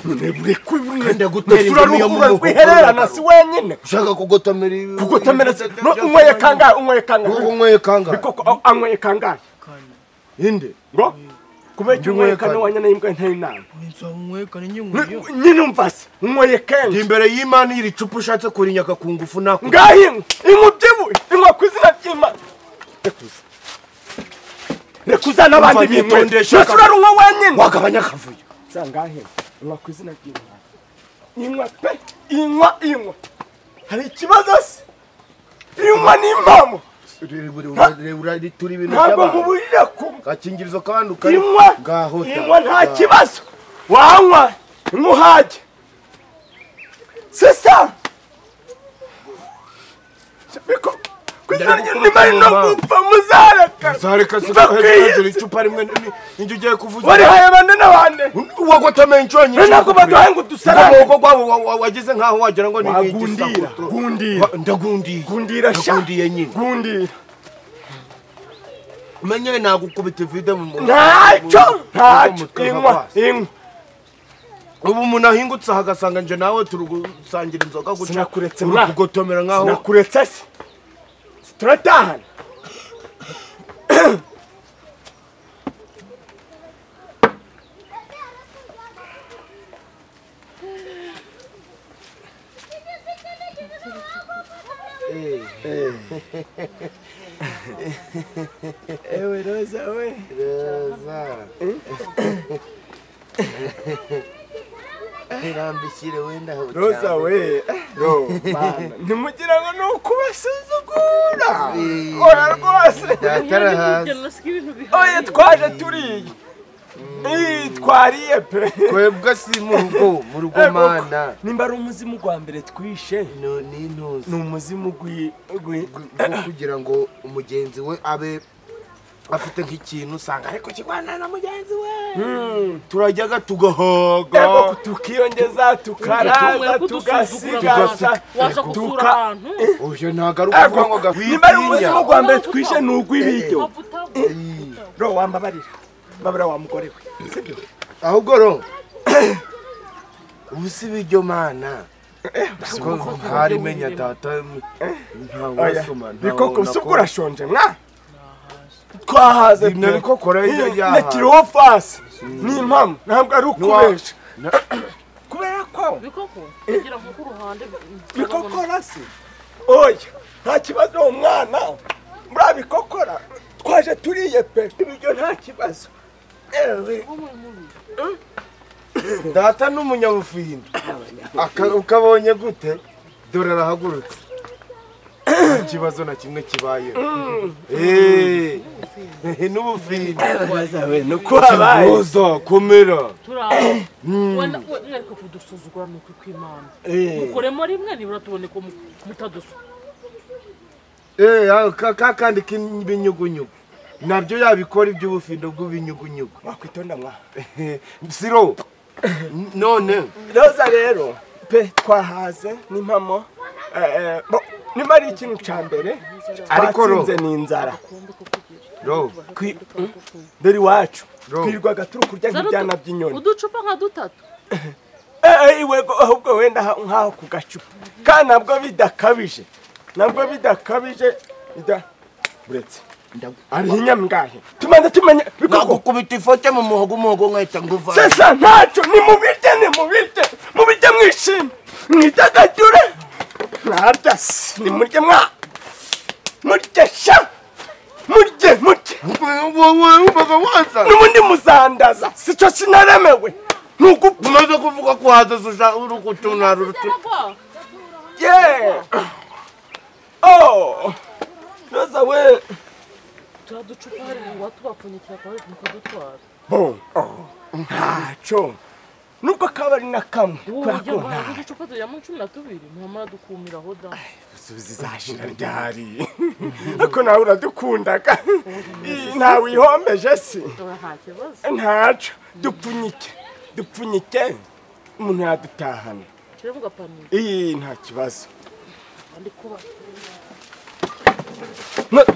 Nebure kwibunda gutera imbiyo mu muhogo kwihererana si wenyine ushaka kugotomera unyweye kangahe bikoko anyweye kangahe inde ngo kubera unyweye kane wanyana imbwa ntari nana unyweye kane nyine umvase unyweye kenshi imbere y'Imana iri cupa ushatse kurinyaka ku ngufu nako ngahi inkubyibu inkwa kwizina ry'Imana rekuza nabandi bitondesha usura runwa wenyine wagabanya kavuyo sangahe inkwa kwizina ry'Imana inkwa pe inkwa hari ikibazo se inkwa ni impamo turi ibintu ntabwo muburira ku gakingirizo kandi ukari ngaho inkwa nta kibazo wanywa nkuhaje sesa biko kwizanye ni marino gupfa muzareka hejuru icupa rimwe n'injye ugiye kuvuza wari haye bande n'abande wagotameye inshuro nyinshi nako baduhaye ngo dusarane ubwo gwabo wagize nkaho wagira ngo ni gundira ndagundiye nyine gundira umenye nagukubita vide mu ntacyo inkwa ubu umuntu ahingutse hagasanga nje nawe turugusangira inzoga guca sinakuretse kugotomera nkaho sinakuretse se turatahana ewe Roza we irambikire wenda ho Roza we mana ntimugira ngo nukubasuzugura oya rwose oya twaje turiye twariye pe kwebwa si mu rugo mana nimba ari umuzimu gwa mbere twishe n'intuzi ni umuzimu kugira ngo umugenzi we abe afite nk'ikintu usanga ariko kigwana na mugenzi we turajyaga tugahaga tukiyongeza tukaraza tugasigaza uje ntagaruka ngo nimba ari umuzimu gwa mbere twishe ni ugw'ibiryo ro wambabarira babura wa mugore we sibyo ahubwo ro ubusi bijyo mana hari menya tata ntawasoma bikoko usukura shonje mwa twahaze nabiko koreya ya nakiriho fasi ni impamo ntabwo ari ukubesha kubera ko bikoko ngira nko ku ruhande bikokora se oya nta kibazo umwana murabikokora twaje turiye pe ibyo nta kibazo data n'umunyabufinda ukabonye gute dore arahagurutse ikibazo na kimwe kibaye n'ubufinda wazawe nuko habaye uza komera wenda mwereka kudusuzugura nuko kw'Imana mukoremo rimwe nibura tubone ko mutadusu kandi k'ibinyugunyugu nabyo yabikora iby'ubufindo bw'ibinyugunyugu wakwitonda mwa siro none Roza rero pe twahaze n'impamo nimba ari ikintu cya mbere ariko twatsinze n'inzara ro dore iwacu twirwaga turi kurya nk'ibyana by'inyoni uducupa nka dutatu iwe ahubwo wenda nk'aho ku gacupa kandi nabwo bidakabije buretse ariho inyamgahe tumanza tumenye gukubita ifote mu muhogo nkahita nguva sesa ntacyo mubirye mwishime mwitagadure mwadasi nimurye murye sha murye n'ubundi muzandaza sico sinaremewe nugupfa umaze kuvuga ko hazaza uri gutunara Roza we turaducupa hari ngo tubapfunyikira kwa mukadutwara ntacyo nubwo kabari na kamwe uducupa tujya mu 12 ntamara dukumira aho da subiza zashira ryari ako nawe uradukundaga ntawe ihombeje si ntacyo dupfunyike umuntu yadutahana nta kibazo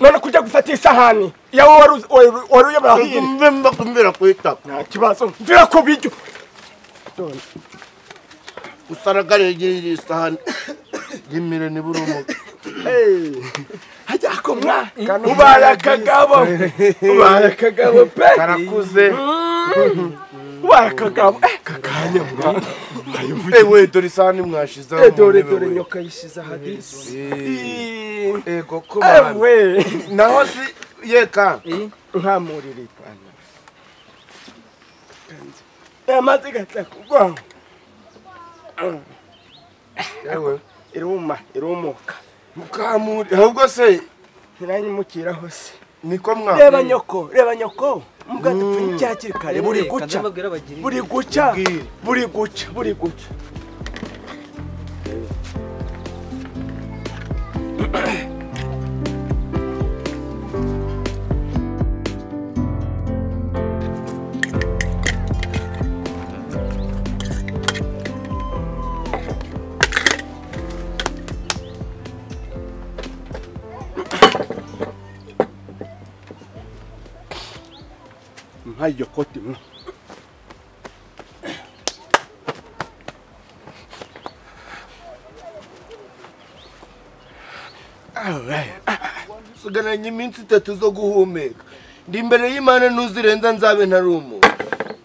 none kujya gufata isahani yawe wari uyobora mbe mbakumbira kwita nta kibazo mvira ko bijyo usaragareye isahani y'imire ni burumo hajya komwa ubaye akagabo pe karakuze ubaye akagabo kakanya mwa we dore isahani mwashiza dore nyoka yishiza hadisi ego ko we naho si yeka nkamurira ipana amazi gatakugwa ewe irumuka mukamuri ahubwo se ntiranyimukiraho se niko mwa reba nyoko mbwa dupfunyikira hakiri kare buri guca hayo koti mwa sugananye iminsi 3 zo guhumeka ndi imbere y'Imana nuzirenza nzabe ntarumu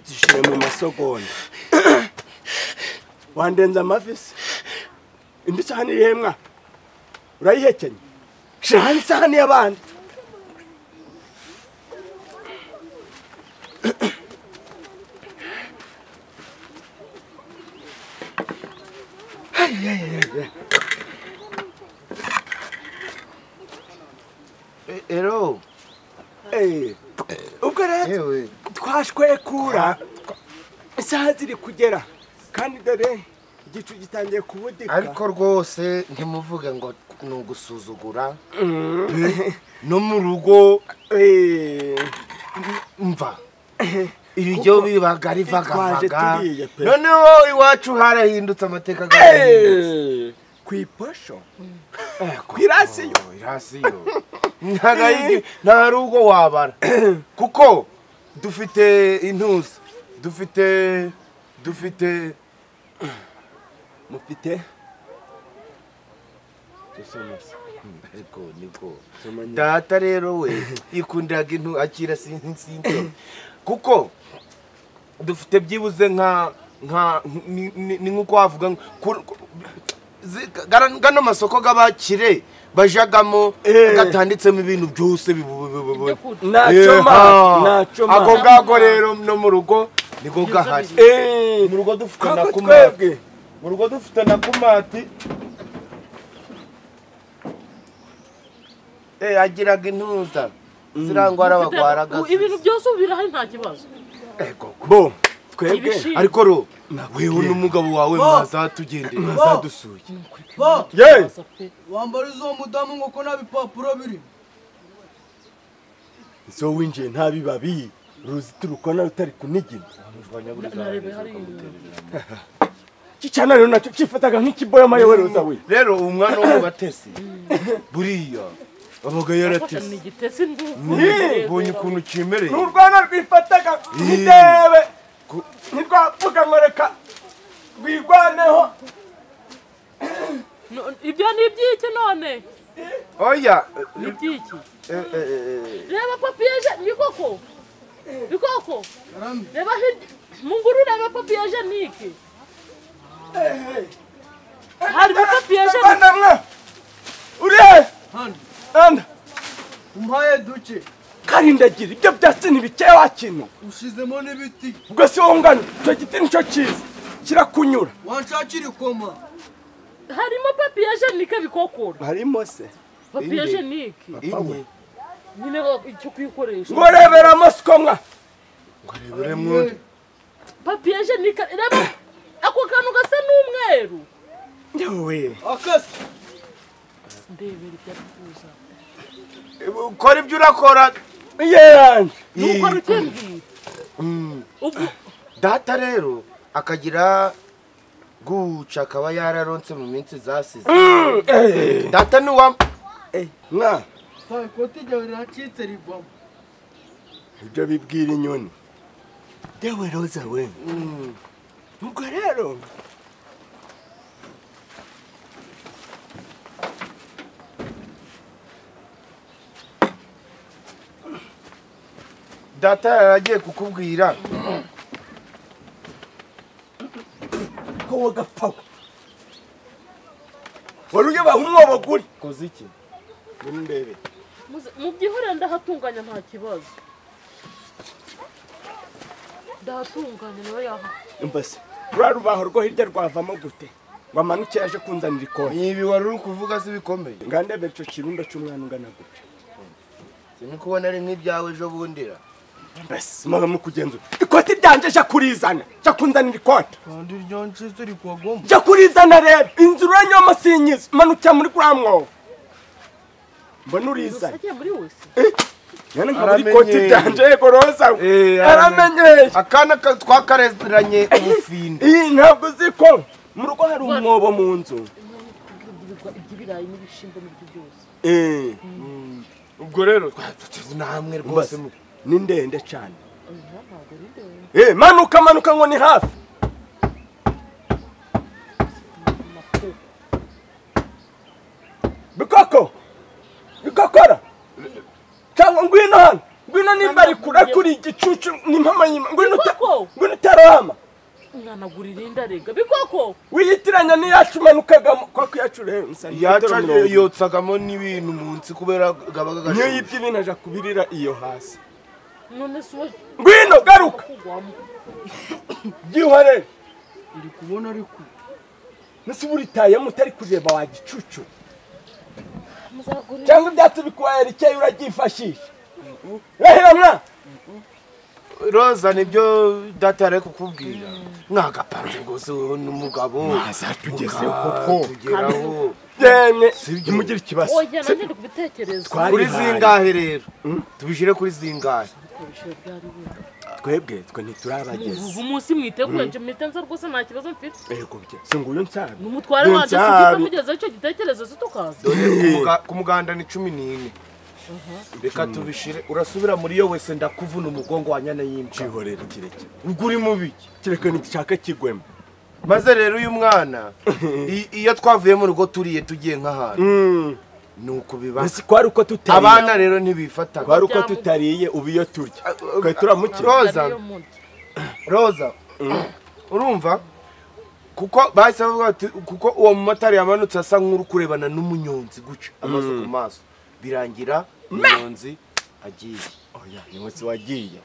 zishire mu masogonda wandenza amafisi indi sahani yemwa urayihekenye shahani sahani y'abandi ero ubwo rero twashwe kura isaha ziri kugera kandi dore igicu gitangiye kubudika ariko rwose ntimuvuge ngo ni ugusuzugura no mu rugo mva ibiryo bibaga rivagaga noneho iwacu harahindutse amateka gahe kwiposho kwirasiyo nta rugo wabara kuko dufite intuza dufite mufite niko data rero we yikundiraga intu akira sinsinto kuko dufite byibuze ni nkuko wavuga gano masoko gabakire bajagamo gatanditsemo ibintu byose nacoma ako gago rero no mu rugo niko gahari mu rugo dufite na kumati agiraga intuza zirangwara bagwaraga ibintu byose ubirahari nta kibazo bo twebwe ariko ro wewe n'umugabo wawe mwazatugendera mwazadusuye wambara izo mudamu nk'uko nta bipapuro biri so winjiye nta bibabi ruzitiro ukona rutari kunigina cyane rero nacyo cyifataga nk'ikiboya mayoweroza we rero umwana wo mu batesi buriya abaga yaratese n'igitesi mbonye ukuntu kimereye n'urwana rwifataga nk'idebe ntirwavuga ngo reka rwirwaneho ibyo ni iby'iki none oya ni iby'iki reba papiyeje ni koko reba munguru reba papiyeje niki hari papiyeje urihe anda umpaye duke karindagira ibyo byatsi ntibikeye wakino ushizemo n'ibiti ubwo si wowe ungana icyo giti nicyo cyiza kirakunyura wanshakira ikoma harimo papiyeje nike bikokora harimo se papiyeje niki nyine icyo kwikoresha ngo rebera amasiko mwa ngo rebere mwundi papiyeje nika reba ako kantu gasa n'umweru yewe akasi ndebera ibyo kuza ukora ibyo urakora yanje nuko rutembye data rero akagira guca akaba yararonse mu minsi zasize data ni wa mwa ikoti ryawe riracitse rigwamo ibyo bibwira inyoni yewe roza we ubwo rero data yaragiye kukubwira ko wagapfa wari uyobaha umwobo guri koze iki ndebe mu byihorera ndahatunganya nta kibazo ndahatunganya nawe yaha mbese rwa rubaho rwo hirya rwavamo gute wamanuke yaje kunzanira ikoni nibi wari uri kuvuga si bikomeye ngandebe ico kirundo cy'umwana ungana gute sini kubona ari nk'ibyawe ejo bundira mbese mama mukugenzura ikoti ryanje ja kurizana ja kunzanira ikoti kandi iryo nshize rikwagoma ja kurizana rero inzira uranyoma sinyiza manukya muri kuramwo mbona urizana usagiye muri wese yana nkaburi ikoti ryanje yego roza aramenyeye akana twakarezeranye umufindi ntabwo ziko mu rugo hari umwobo mu nzu ibirayi n'ibishimbo n'ibyo byose ubwo rero namwe rwose ni ndende cyane manuka ngo ni hafi bikokora cyangwa ngwino hano ngwino nimba ari kuri igicucu n'impama y'ima ngwino utarohama umwana gurinda rega bikoko wiyitiranya n'iyacu manukagamo kwa kuyacu rero yaca yotsagamo n'ibintu munsi kubera gabaga niyo yibye ibintu aja kubirira iyo hasi none so ngwino garuka gihore ndi kubona ariko nasi buritaye mutari kureba wa gicucu cyangwa ibyatsi bikubaye rikeye uragifashisha rahiramwa Roza nibyo data yari kukubwira mwagapanze rwose n'umugabo azatugezeho koko tugeraho yemwe imugira ikibazo oya nanjye ndi kubitekereza kuri zingahe rero tubishire kuri zingahe twebwe twe ntiturabageze ubu munsi mwitegura nje mitenza rwose nta kibazo mfite yego bye singuyo Nsabi n'umutware wanje sikita mugeze icyo gitekerezo zitukaza dore ku muganda ni 14 reka tubishire urasubira muri yo wese ndakuvuna umugongo wa nyana y'imci horera kireke uguri mubiki kireke nigishaka kigwema maze rero uyu mwana iyo twavuye mu rugo turiye tugiye nk'ahantu nuko biba ese kwari uko tutariye abana rero ntibifataga kwari uko tutariye ubiyo turya twe turamukira Roza urumva kuko bahise bavuga ati kuko uwo mumotari yamanutse asa nk'uri kurebana n'umunyonzi guca amaso ku maso birangira umunyonzi agiye oya niwe se wagiye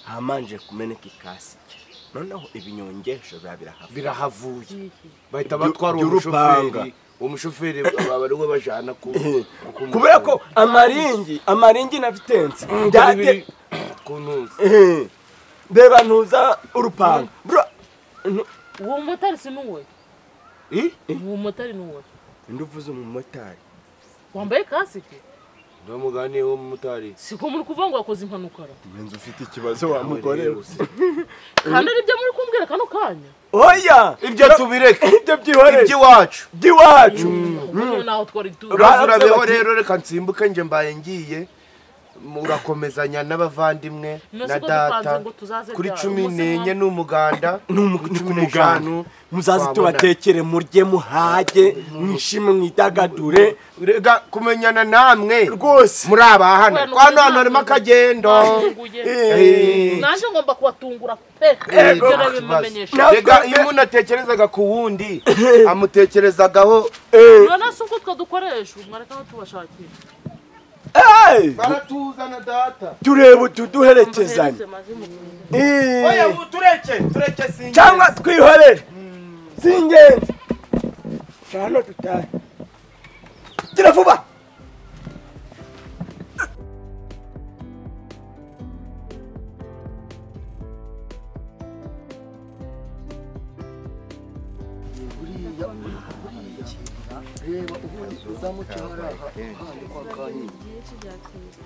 hamanje kumeneka ikasike noneho ibinyongesho birahavuye bahita batwara umushoferi babaruwe bajana kubera ko amaringi na vitensi ndade kuntuza beba ntuza urupanga uwo motari sinuwe uwo motari nuwe nduvuze umumotari wambaye kasike ndo mugani wo mumotari siko muri kuvuga ngo wakoze impanuka nzi ufite ikibazo wa mugore kandi ari byo muri kumbwira kano kanya oya ibyo tubireke ibyo byihore by'iwacu naho twari tu urabeho rero reka nsimbuke nje mbaye ngiye murakomezanya n'abavandimwe na data kuri 14 n'umuganda 15 muzazi tubatekere murye muhage mwishime mwidagadure rega kumenyana namwe rwose muri abahana kwano hano harimo akagendo naje ngomba kubatungura pe rega iyo umuntu atekerezaga ku wundi amutekerezagaho none se uko twadukoresha mwareka aho tubashakira baratuzana data turebe tuduherekezanye oya tureke singe cyangwa twihorere singenzi cyano tutahe gira vuba reba ubundi uzamucara handi kwa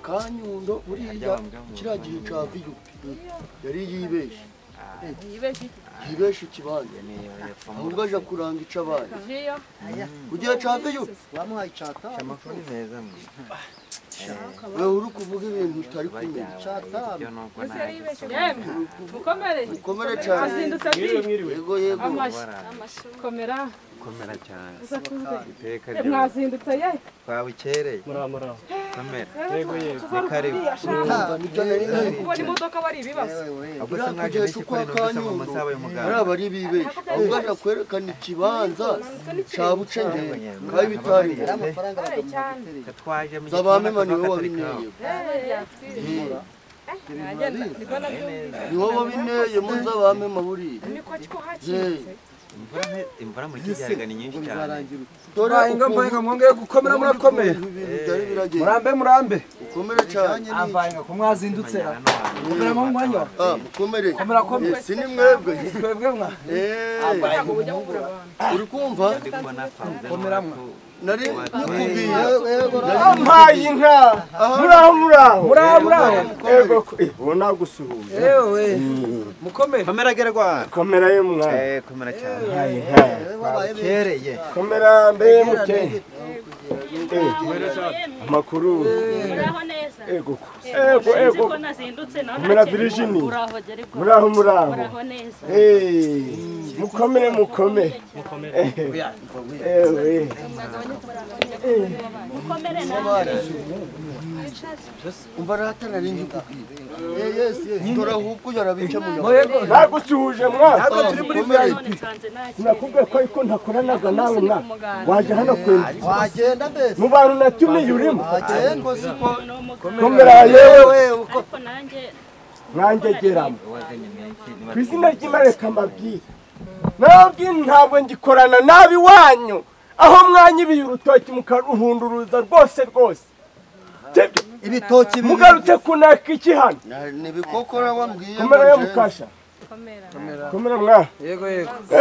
Kanyundo buriya kiriya gihe ca viyu yari yibeshe yibeshe ikibanza ahubwo aja kuranga ica abandi kugira ca viyu wamuhaye icata amakuru meza wewe uri kuvuga ibintu utari kumenya ukomere cyane azindutse yego komera cyane mwazindutse ye twabukereye Yego yego. Karibu. Kubona imodoka bari ibibazo. Abose mwaje n'iki kuri no masaba y'umuganda. Ari abari bibesha. Ahubwo aje kwerekana ikibanza cya bucenge. Kayi bitari. Twaje mu Zabame mani wowe wabineye. Ni wowe wabineye mu zabame maburi. Imvura muri kiyaga ni nyinshi cyane. Turahinga mbahinga mwongeye gukomera murakomeye. Murambe. Ukomere cyane. Ambahinga ko mwazindutse. Komera mu mwanya. Mukomere. Komera. Si ni mwebwe. Twebwe mwa. Uri kumva? Komera mwa. Nari nakubwiye. Ampaye inka. Muraho. Yego ubona gusuhuza. Yewe. Mukomere. Komera gerwa. Komera ye mwa. Komera cyane. Kereye. Komera mbe muteye. Amakuru. Muraho neza. Ego. Ko nazindutse naho. Komera Virginie. Muraho gerwa. Muraho. Muraho neza. Mukomere. Mukomere nawe. Umva ratana ringi kubwira. Yes. Turahubwo yarabica mu Yego. Nagusuhuje mwa. Ntabwo turi muri VIP. Sinakubwiye ko ntakoranaga nawe mwa. Waje hano kwenda. Wagenda mbese. Mu bantu natumiye urimo. Wagenda siko. Komera yewe. Ariko Nanjye geramo. Ku izina ry'Imana mbabwira. Ntabwo ngikorana nabi wanyu. Aho mwanyibiye urutoki mukaruhunduruza rwose. Ibitoki mugarutse kunaka iki hano? Nibikokora wambwiye. Komera ya mukasha. Komera mwa. Yego.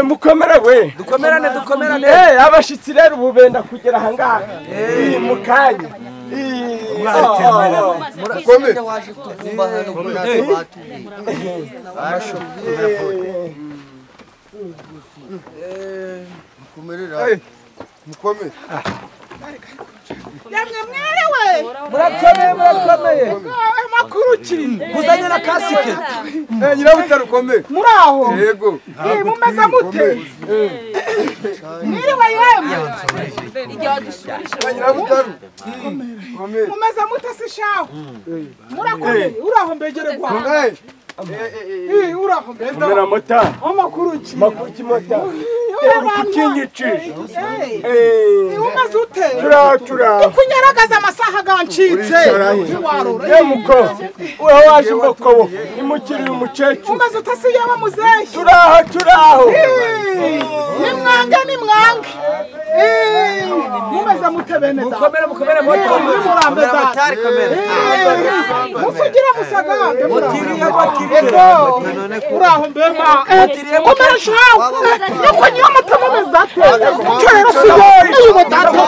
Mukomera we. Dukomerane. Abashitsi rero ububenda kugera aha ngaha. Mukanya. Mukomere waje kukumba hano kunaka batu. Arasho. Mukomere. Yamwe mwerewe. Murakomeye. Amakuru ki? Kuzanye na kasike. Nyirabutare ukomeye. Muraho. Yego. Mumeze mute? Mwiriwe yemwe. Nyirabutare. Mumeze mute se shaho? Murakomeye. Uraho mbegere kwa. Uraho mbegere. Komera mota. Amakuru ki? Makuru ki mota. Urukukinyicisha. Umaze ute? Tura. Kunyaragaza amasaha gancitse. Ye muko. Wewe waje mbokobo. Imukiri umukecuru. Umaze ute se yawe muzehe? Turaho. Nimwange. Mumeze mute bene da. Mukomere moto. Murambe da. Musugira musagambe. Mutiriye. Uraho mbema. Komera shaho. Yuko nyo mutama mezate. Cyero siyo. Uyu mudata.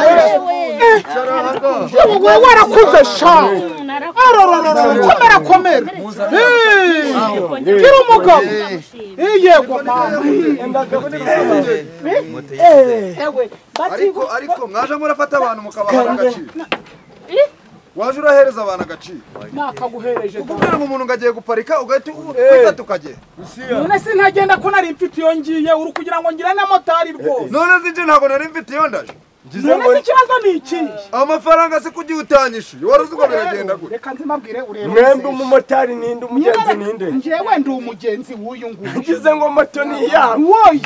Wewe warakuze shaho. Komera. Kiri umugabo. Yego mama. Ariko mwaje murafata abantu mukabaha agaciro. Waje urahereza abantu agaciro. Nakaguhereje. Kubwira umuntu ngagiye guparika ugahita wifata ukagera. None sinagenda ko nari mfite iyo ngiye uri kugira ngo ngire na motari rwose. None zinje ntabwo nari mfite iyo ndaje. None se ikibazo ni iki? Amafaranga se kugiye utanyishe. Wari uzi ko biragenda gute? Reka nzimabwire urebe. Mwembe umumotari ninde umugenzi ninde? Njewe ndi umugenzi w'uyu nguyu. Ngize ngo moto ni yawe. Woyo.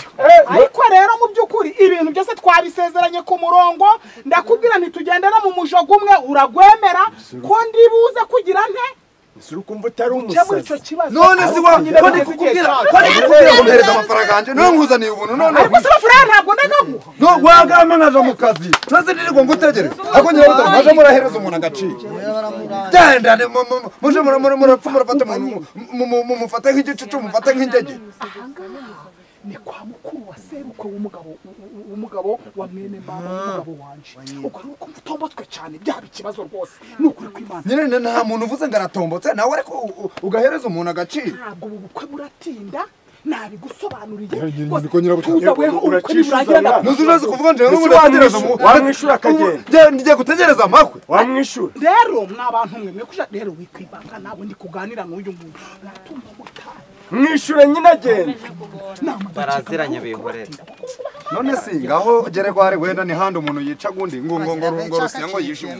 Ariko rero mu byukuri ibintu byose twabisezeranye ku murongo ndakubwira ntitugendera mu mujogo umwe uragwemera ko ndibuze kugira nte? Surukumva utari umusazi. None si wa ko ndikubwira ngo mpereza amafaranga yanje no nkuzaniye ubuntu none. Ariko se amafaranga ntabwo ndagaguha. No wagama naje mu kazi. Naze ndirirwa ngutegereza. Ako nyira buta naje murahereza umuntu agaciro. Genda muje murafata umuntu mufate nk'igicucu mufate nk'indege. Ni kwa mukuru wa sebukwe w'umugabo wa mwene mama w'umugabo wanje. Uko nuko mutombotwe cyane byaba ikibazo rwose. Nukuri kw'Imana. Nyine nta muntu uvuze ngo aratombotse nawe ariko ugahereza umuntu agaciro. Ntabwo ubukwe buratinda. Nabigusobanuriye. Niko nyirabuta. Tuzaweho ubukwe buragenda. Nuzurazi kuvuga nje n'umuntu ategereza mu. Wamwishura akagenda. Ndiye gutegereza amakwe. Wamwishura. Rero mwabantu mwe kuja rero wikwibanga nawe ndi kuganira n'uyu muntu. Natumva mutari. Mwishura nyine agenda. Baraziranye bihorera. none si ngaho gere kware wenda ni handi umuntu yica gundi ngo rusiya ngo yishimye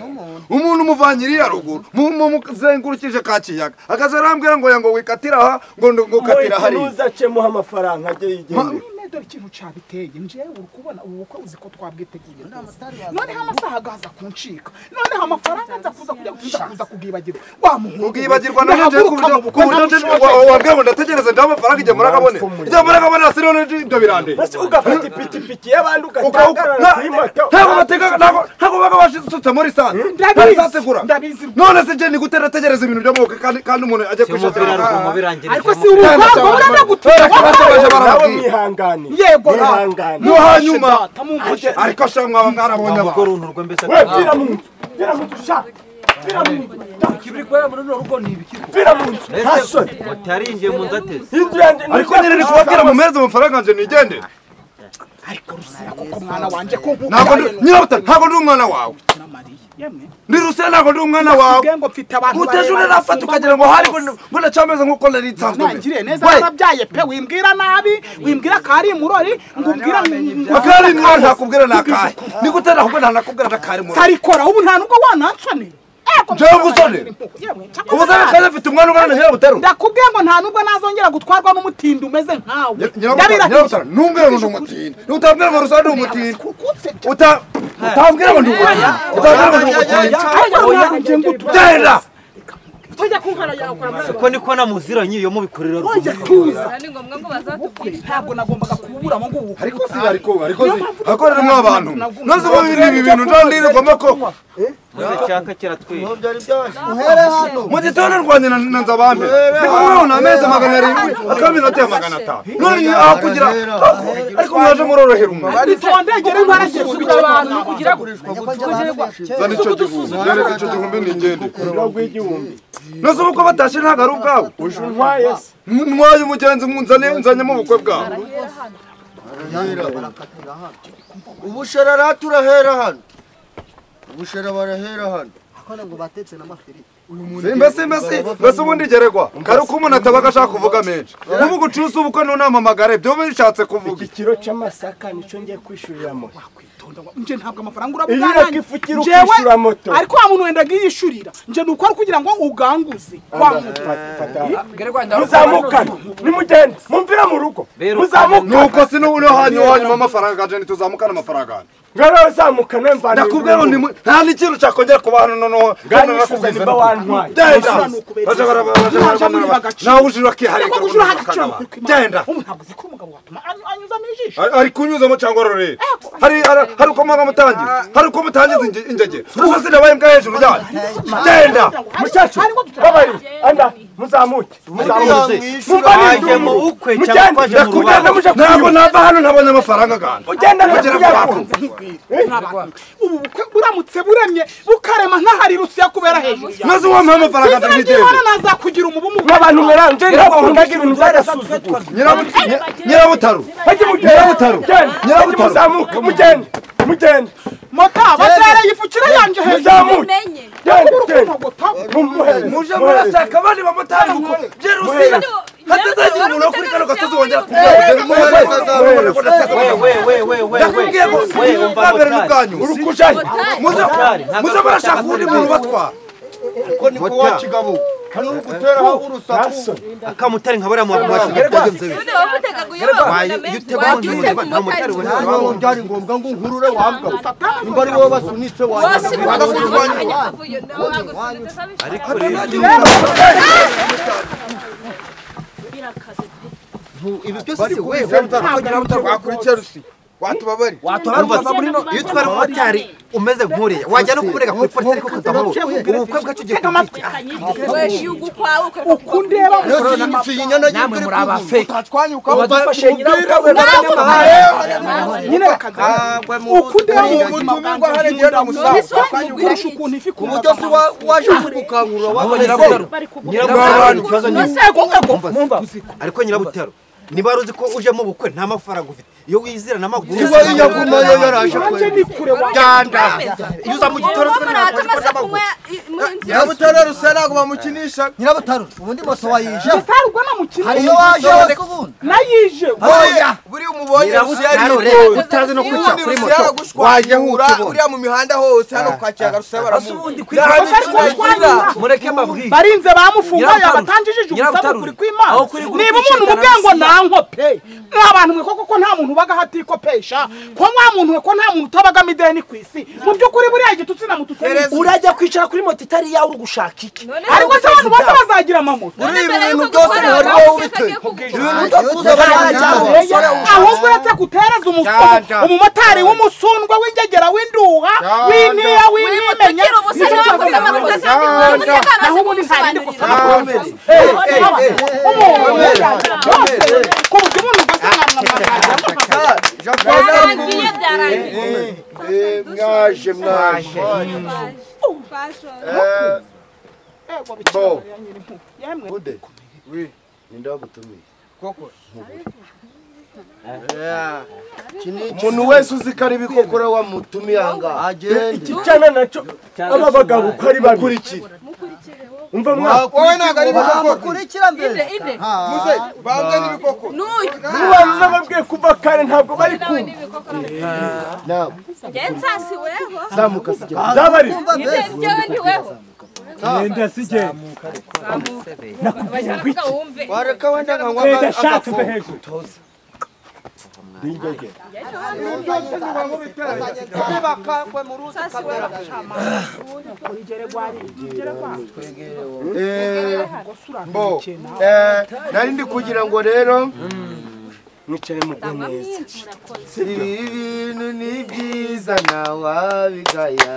umuntu umuvanyiriye ruguru muzengurukije ka kiyaga akazarambwira ngo wikatira aha ngo katira hari nuzacemo amafaranga ajye yigende dore ikintu cyabiteye njewe uri kubona ubu ko uzi ko twabwiteguye noneho amasaha agaza kuncika noneho amafaranga nza kuza kugibagirwa ugibagirwa na nje wabwiye ngo ndategereze ndaho amafaranga igihe muragabone igihe muragabone sino ibyo birande ugafata ipikipiki y'abandi ugatangarana kuri moto ntabwo baga bashitse muri sante ndabizategura none se je ni gutera tegereza ibintu byo muke kandi umuntu aje kwishakira ariko si urukwako urana gutira mwihangane yego no hanyuma ariko shamwa mwarabonye urunturwe mbese webwira mu dushaka kibiri kwa muri rugo nibikiko bira mu nzu hasoni wataringiye mu nzateze ariko nyine ni kubabwira mu mezi amafaranga nje nigende ariko rusira kuko mwana wanje ko ntabwo ndi umwana wawe ndi rusira ntabwo ndi umwana wawe utejune nafata ukagira ngo hari mbona cyameze nkuko nari nsanzwe nangire neza arabyaye pe wimbwira nabi wimbwira kari murori ngumbwira akari murori ntakubwira nakahe ni gutera ahubwo ntanakubwira nakari murori sarikora ubu nta nubwo wanansonera Jewe gusone. Ubuzana kaza mfite umwana ungana nyira butero. Ndakubwiye ngo nta nubwo nazongera gutwarwa n'umutindi umeze nkawe. Nyira butero numbwira ngo umutindi. Utambwira ngo rusana umutindi. Utambwira ngo ndumutindi. Utambwira ngo ndumutindi. Tenda. Tujya kunkara yawe kwa ko niko namuziranye iyo mubikorera Oya tuza. ni ngombwa ngo bazatubwira Ntabwo nagombaga kubura ngo ngubu. Ariko si akorera mu abantu. Nazo ibintu ndandire ngomba ko. Muze cyaka kiratwiye. byari byaje Uhere hano. Mu gitondo rwanye na Nzabambe. Niko mwana ameze 700 akamira te 500. None aho kugira ariko mwaje murorohera umwe. Tondegere baragiye kugira abantu kugira Zani cyo gihumbi. Nere cyo gihumbi n'ingende. rw'igihumbi Nazo uko batashe ntago ari ubwawe. ujunwaye Ntwaye umugenzi nzanye mu bukwe bwawe. ubushera raturahera hano ubushera barahera hano akona ngo batetse n'amafiri Mbese ubundi geregwa kari uko umuntu atabaga ashaka kuvuga menshi ubu gucuza ubukwe nunamamagare byo bishatse kuvuga ikiro c'amasaka nico ngiye kwishurira moto nje ntabwo amafaranga iyo urabugana nakifukira kwishura moto ariko wa muntu wenda giyishurira nje nuko ari kugira ngo uganguze muzamukana nimugende mumvira mu rugo muzamukana nuko sinubure hanyuma amafaranga gaje ntituzamukana amafaranga ngara zamukana mvana ndakubwira ngo nta n'ikintu cyakongera kuba hano noneho ngana nakubwiza niba wantwaye nawe ujura kiharika genda ntabwo ziko umugabo watuma anyuza mijisho ari kunyuzamo cyangwa rore hari uko mwaga mutangira hari uko mutangiza ingege gusa sinabaye mbwa hejuru yayo genda muchacho babari anda muzamuke Mwaje mu ukwe cyangwa kwaje mu rubanza ntabwo nava hano ntabonye amafaranga ganda ugenda ubu bukwe buramutse buremye bukarema nk'ahari rusiya kubera hejuru maze wampa amafaranga ndagiteye nazakugira umubumu abantu mweranje ntabwo ndagira ibintu by'agasuzuguro nyirabutaru muzamuke mugende mota batera yifukira yanje hejuru muje murashaka abandi bamotari kuko jerusiya hatazagira umuntu wo kuri kano gasozi wongera ndakubwiye ngo ubwambere n'ubwanyu muze murashaka uwundi muntu ubatwara ko niko wakigabo hano gutera aho urusaku akamutari nkabara mu byagenze bibi ntabwo byari ngombwa ngo nkurure wambwa nimba ari wowe basunitse ariko rero ibi byose si wewe wakurikira rusi watubabari iyo twari umumotari umeze nk'uriya wajya no kumurega kuri polisi ariko kuzamura ubukwe bwacu ugiye ukundeba namwe muri abafeke wadufashe nyina nyine ukundeba kurusha ukuntu ifi ku buryo si waje gukangurura nyirabutaro ariko nyirabutaro niba ruzi ko uje mu bukwe nta mafaranga ufite iyo wizira n'amaguru niba yaguma yo yaraje Nanjye ni kure wa Ganda. iyo uza mu gitoro nyirabutaro rusera ngo bamukinisha nyirabutaro ubundi moto wayije Sarugwa na mukino hariyo waje wose ubundi nayije oya buri umubonye rusera utazi no kwica kuri moto waje hura uriya mu mihanda hose hano kwakiyaga rusera baramuzi mureke mbabwire barinze bamufunga yabatangijije ubusabu kuri kw'Imana niba umuntu mubwengo nanko pe n'abantu mwe koko nta muntu baga hatikopesha ko nwa muntu we ko nta muntu utabaga mideni kwisi mu byukuri buri igitutsi na mututse urajya kwicara kuri moto itari yawe uri gushaka iki ariko se abantu bose bazagira amamoto uri ibintu byose ntari wowe ubite ibintu byo barajya ahubwo uretse gutereza umumotari w'umusundwa w'ingegera w'induha w'intiya w'imenya naho ubundi nta rindi gusa ku buryo umuntu ugasa umuntu wese uzi ko ari ibikokora wamutumiye ahangaha agende iki cyana nacyo aba bagabo uko ari bakurikira umva wowe ntabwo ari ibikokora kurikira mbere muze banze n'ibikokora mubanza babwiye kuva kare ntabwo bari kumva nawe Nsasi weho. zamuka sigera zabari Njyewe ndi weho. nenda sigera Bashaka wumve. wareka wenda nkanywa nenda shatse hejuru nari ndi kugira ngo rero mwicare mugwe neza ibintu ni byiza ntawabigaya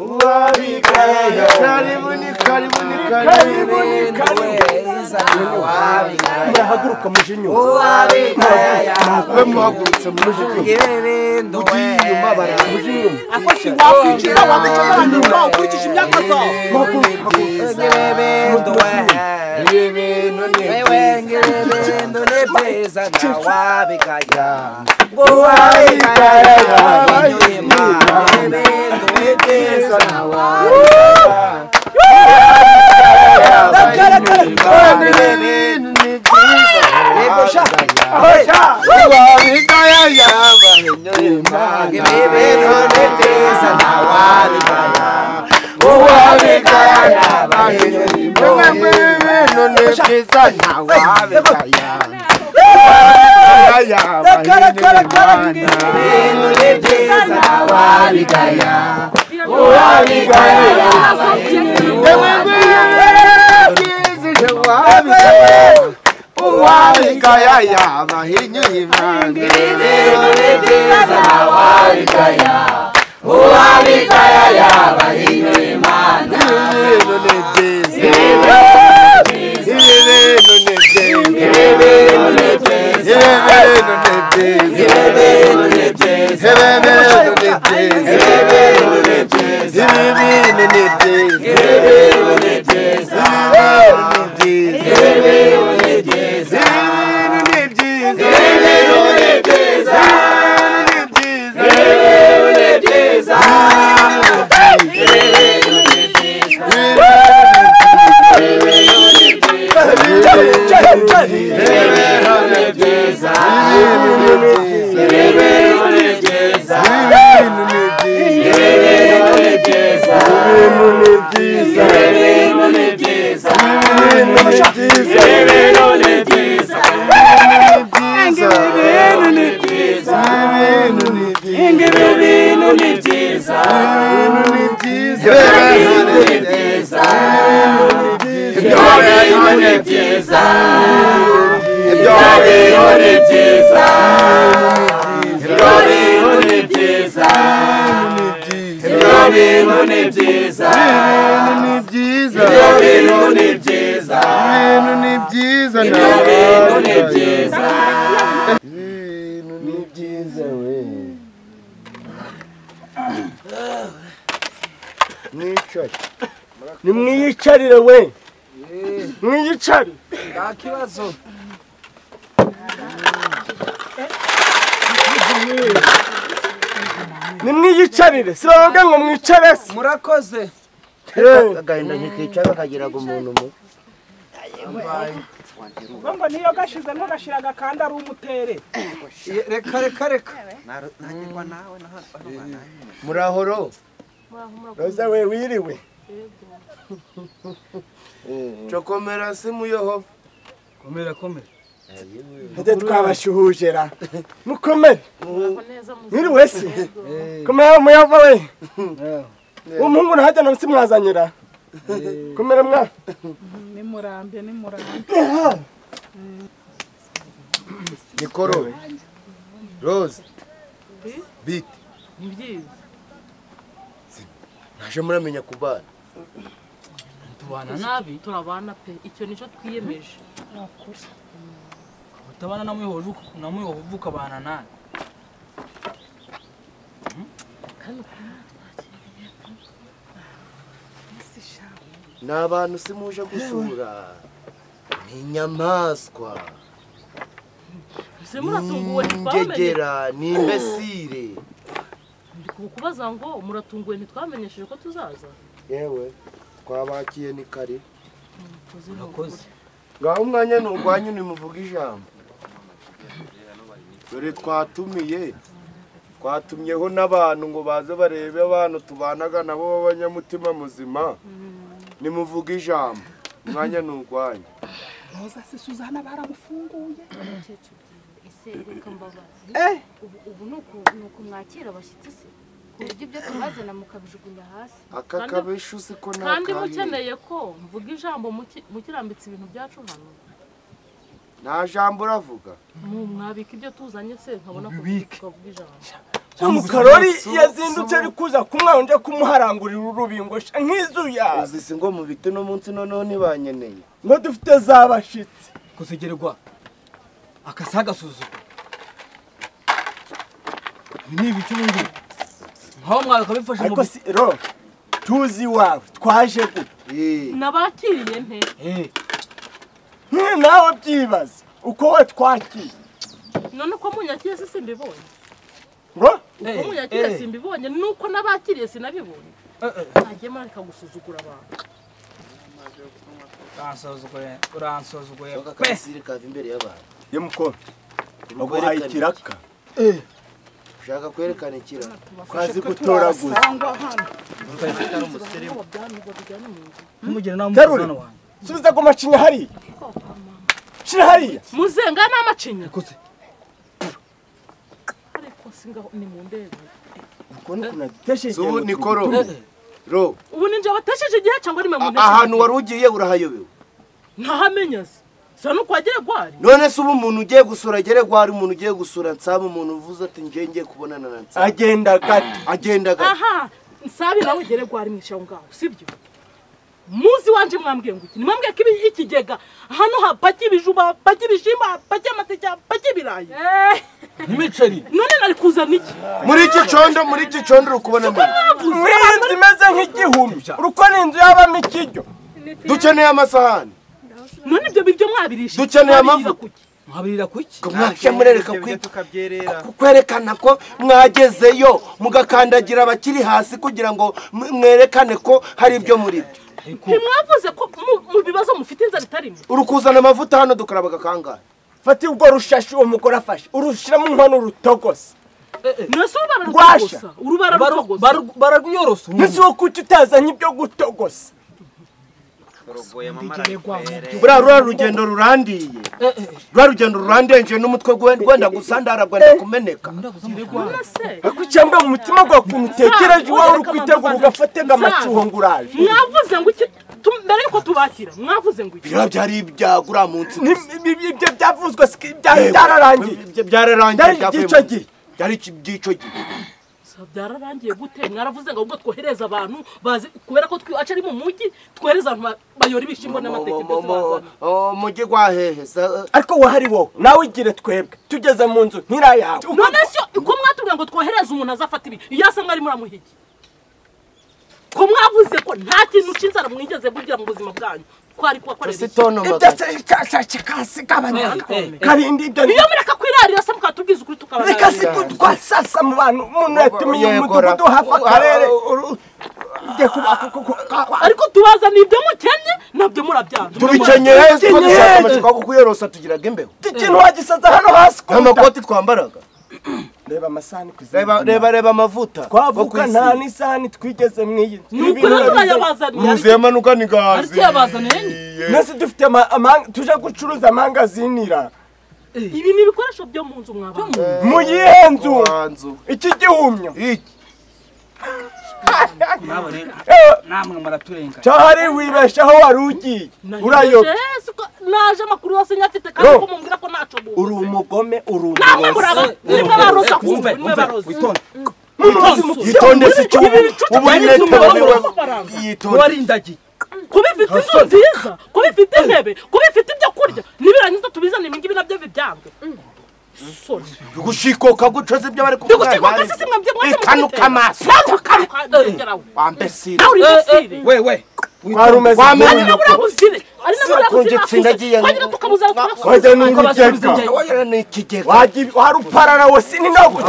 uwabigaya karibu ni karibu ni karibu ni murahaguruka muje inyuma we muhagurutse muje inyuma ugiye inyuma baramuje inyuma ako si wakwikiza wabikora nyuma ukurikije imyaka zawe nimwiyicarire we mwiyicare nta kibazo nimwiyicarire sibavuga ngo mwicare se murakoze agahinda ntikicara kagiraga umuntu mu ngo niyo gashizemo gashiraga kandi ari umutere reka murahoro roza we wiriwe cokomera simu Yehova komera hade twabashuhujera mukomere mwiriwe se komera muyava we umuhungu nahajya namsi mwazanyira komera mwa ni murambe Nikoro Rose Bit Mbyiza naje muramenya kubana tubana nabi turabana pe icyo nico twiyemeje utabana namwe uvuka bana nabi n'abantu simuje gusura n'inyamaswa muratunguwe ntitwamenye n'imbesire kubaza ngo muratunguwe ntitwamenyesheje ko tuzaza yewe twabakiye ni kare urakoze ngaho umwanya n'urwanyu nimuvuga ijambo dore twatumyeho n'abantu ngo baze barebe abantu tubanaga nabo b'abanyamutima muzima nimuvuga ijambo umwanya n'urwanyu Roza se Suzana baramufunguye reka mbabazi ubu nuko mwakira abashyitsi se ku buryo ibyo tubazana mukabijugunya hasi aka kabeshu siko kandi mukeneye ko mvuga ijambo mukirambitse ibintu byacu hano nta jambo uravuga mwabika ibyo tuzanye se nkabona ko tukavuga ijambo umukarori yazindutse ari kuza kumwanje kumuharangurira urubingo nk'izuya uzisi ngo mu bite no munsi noneho nibanyeneye ngo dufite zabashitsi kusegerwa akasaga suzu ni ibicurundi nkaho mwaka bifashe ariko si ro tuzi wawe twaje gute nabakiriye nte nawe byibaza uko we twakiriye none ko munyakiriye se simbibonye ngo uko munyakiriye simbibonye nuko nabakiriye sinabibonye ntagiye mareka gusuzugura abantu uransuzugure akasire kava imbere y'abantu yemuko baguhaye ikiraka ushaka kwerekana ikiraka kwazi gutoraguza ntumugire nawe umuzana wanjye subiza ku macinya hariya shira hariya muzenga n'amacinya ariko singaho ni mu ndebe uko nuko natesheje ubu Nikoro ro ubu ninje watesheje igihe cyangwa nimwe mu ndebe ahantu wari ugiye urahayobewe ntahamenya se sano kwagire gwari none se ubu umuntu ugiye gusura gere gwari umuntu ugiye gusura Nsabi umuntu uvuze ati ngiye kubonana na Nsabi agenda gati aha Nsabi nawe gere gwari mwisha ngaho sibyo muzi wanje mwambwiye ngo iki nimwambwiye ko ikigega hano hapaki bijuba paki bishima paki amateke paki birayi n'imiceri none nari kuzana iki muri iki condo rukubona mwirinzi imeze nk'igihumi uruko n'inzu y'abamo ikiryo dukeneye amasahani none ibyo biryo mwabirisha dukeneye amavuta mwabirira kuki mwashe murereka kwerekana ko mwagezeyo mugakandagira abakiri hasi kugira ngo mwerekane ko hari ibyo muri byo ntimwavuze ko mu bibazo mufite inzara itarimo urukuzana amavuta hano dukaraba gakangahe fati ubwo rushashi uwo mugore afashe urushiramo inkono urutogose nese urubara rutogosa baraguyorosa nese wo kuki utazanye ibyo gutogosa rwa rugendo rurandiye nje n'umutwe gwenda gusandara gwenda kumeneka ariko cyangwa mu mutima gwa kuntu utekereje iwawe uri kwitegura ugafatega amacuho ngo uraje mwavuze ngo iki mbere yuko tubakira mwavuze ngo iki bira byari ibyagura munsi ibyo byavuzwe byararangiye byari igico gihe byararangiye gute mwaravuze ngo ubwo twohereza abantu bazi kubera ko twiwaca ari mu mujyi twohereza abantu bayora ibishimbo n'amateke byose bazana mujyi gwahehe ariko wahari wowe nawe igire twebwe tugeze mu nzu ntirayawe none syo uko mwatubwira ngo twohereza umuntu azafata ibi yasa mwari muramuhigi ko mwavuze ko nta kintu cy'inzara mwigeze kugira mu buzima bwanyu twari kubakorera ibyo se cyakasi kabanyaka karindi ibyo iyo mureka kwira tukaganira se mukatubwiza ukuri tukaganira. Reka si twasasa mu bantu umuntu yatumiye umudugudu hafi akarere. Ariko tubaza nibyo mukennye nabyo murabyanga. Tubicenyeye ko dushaka amacupa kukuyorosa tugiraga imbeho. Ikintu wagisaza hano hasi ku amakoti twambaraga. Reba amasahani kuzima. Reba amavuta. Twavuka nta n'isahani twigeze mwiyi. Nukuri turayabazaniye. Muzemanuka ni gazi. Ariko yabazaniye. Nese dufite tuje gucuruza amangazinira. Ibi ni ibikoresho byo mu nzu mwabana. Mu yihenzu. Iki gihumyo. Iki. namwe muraturenga Cyahari wibeshaho warugiye. Urayo. Naje makuru yose nyafite kandi ko mumbwira ko naco bu. Uri umugome uri Namwe muraba. Nimwe baroza kumve. Nimwe baroza. Yitonde si cyo ubu yitonde. Warindagi. Kubifite inzu nziza, kubifite intebe, kubifite ibyo kurya. Nibirangiza tubizana imingibi nabyo bibyange. Gushikoka gucoze ibyo bari kuvuga. Gushikoka sisi mwabye mwese. Kanuka amaso. Kanuka. Wambesire. We. Warumeze. Warumeze. Ari na kunjitsindagiye. Wagira tukabuza kurasa. Wagira n'ikigega. Wagira n'ikigega. Waruparara wose ni nawe.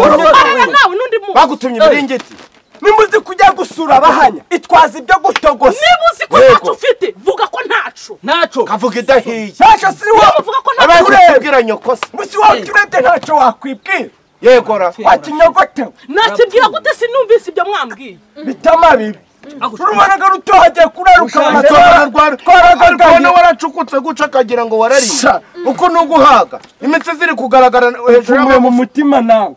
Nawe nundi mu. Bagutumye ibiringiti. Nimuzi kujya gusura abahanya itwaza ibyo gutogosa. Nimuzi ko ntacu ufite vuga ko ntacu. Kavuga idahiye. Sasha si wowe vuga ko ntacu. Abakubwira nyokose. Musi wawe turete ntacu wakwibwira. Yegora. Wakinyogote. Nakibwira gute sinumvise ibyo mwambwiye. Bitama bibi. Urumanaga rutohagiye kuraruka twaragarwana waracukutse guca akagira ngo wararinda uko nuguhaga imitsi ziri kugaragara hejuru mu mutima nawe.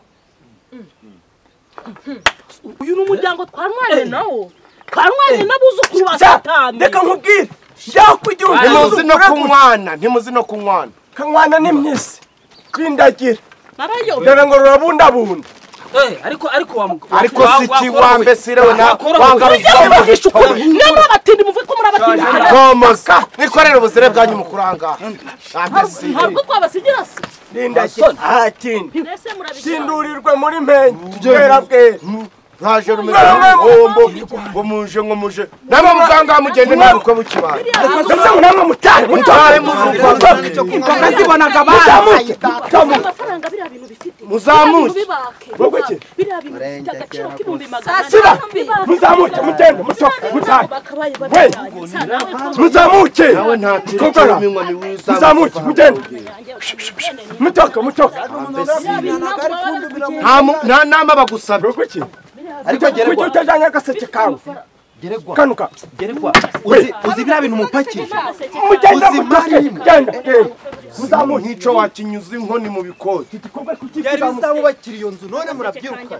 Uyu numuryango twarwanye nawo. Twarwanye nabuzukuru ba Satani. Reka nkubwire. Yakwigira ntimuzi no kunywana. Kankwana ni myisi. Bindagira. Narayo. Dore ngo rurabundabunda. Ariko siki wambesire we na wangaruza namwe batindi muvuye ko murabatindi komoka nikorera ubuzire bwanyu mukuranga ambesire ntabwo twabasigira se Lindagira atindi sindurirwe muri mpenyi tugera bwe ntaje rumeze ngo muje namwe muzanga mugende naruko bukibana ndetse namwe mutahe inkonga zibonaga muzamuke amafaranga biriya bintu bifite muzamuke wowe ki biriya bintu bifite agaciro k'ibihumbi magana siba muzamuke mugende mutahe we muzamuke nawe nta cyo minywa miwiza muzamuke mugende mutoka nta nama bagusabye wowe ki ariko kuki utajanye agaseke kawe kanuka uzi biriya bintu mupakije mugenda genda muzamuke nkico wakinyuza inkoni mu bikozi yari bizamubakira iyo nzu none murabyiruka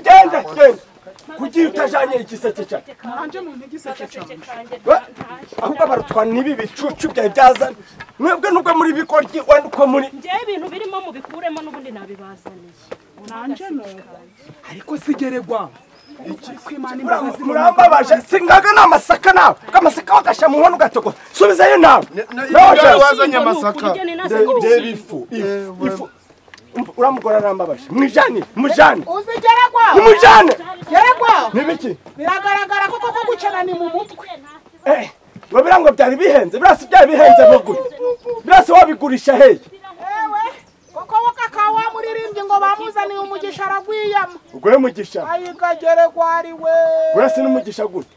genda kuki utajanye igiseke cyawe nanje mu n'igiseke cyanjye ahubwo barutwana n'ibi bicucu byawe byazana mwebwe nubwo muri bikoryi wenda uko muri njyewe ibintu birimo mubikuremo n'ubundi nabibazaniye nanje no ariko sigeregwa murambabaje singaga n'amasaka nawe amasaka wagasha mu nkono ugatogo subizayo nawe wazanye amasaka ifu uramugora arambabaje mujane uzigeregwa geregwa nibiki biragaragara ko gucana ni mu mutwe ngo birango byari bihenze birasi byari bihenze muguye birasi wabigurisha hehe koko wakakawa muririmbye ngo bamuzaniye umugisha aragwiyama ubwo mugisha ayigageregwa ari we birasi n'umugisha gute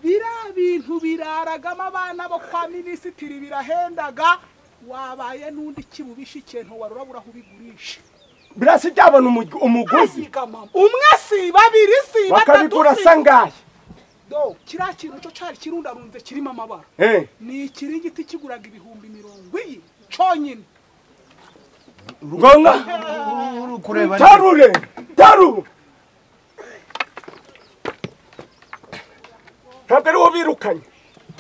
bintu biraragama abana bo kwa minisitiri birahendaga wabaye n'undi kibubisha ikintu warurabura ubigurisha birasi byabona umuguzi umwe si babiri si batatu bakabigura sangaye do kiriya kintu cyo cari kirundarunze kirimo amabara ni ikiringiti kiguraga ibihumbi 20 cyonyine Ngonga kureba taru ntabwo ari wo birukanye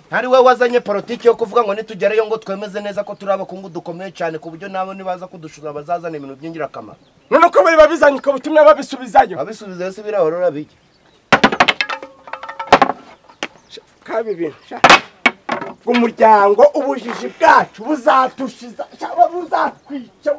hari we wazanye politiki yo kuvuga ngo nitugerayo ngo twemeze neza ko turi abakungu dukomeye cyane ku buryo nabo nibaza kudushuza bazazana ibintu by'ingirakamaro none ko bari babizanye ko butumye babisubizayo se birahorora biki kabi bintu umuryango ubujiji bwacu buzatushiza cyangwa buzatwica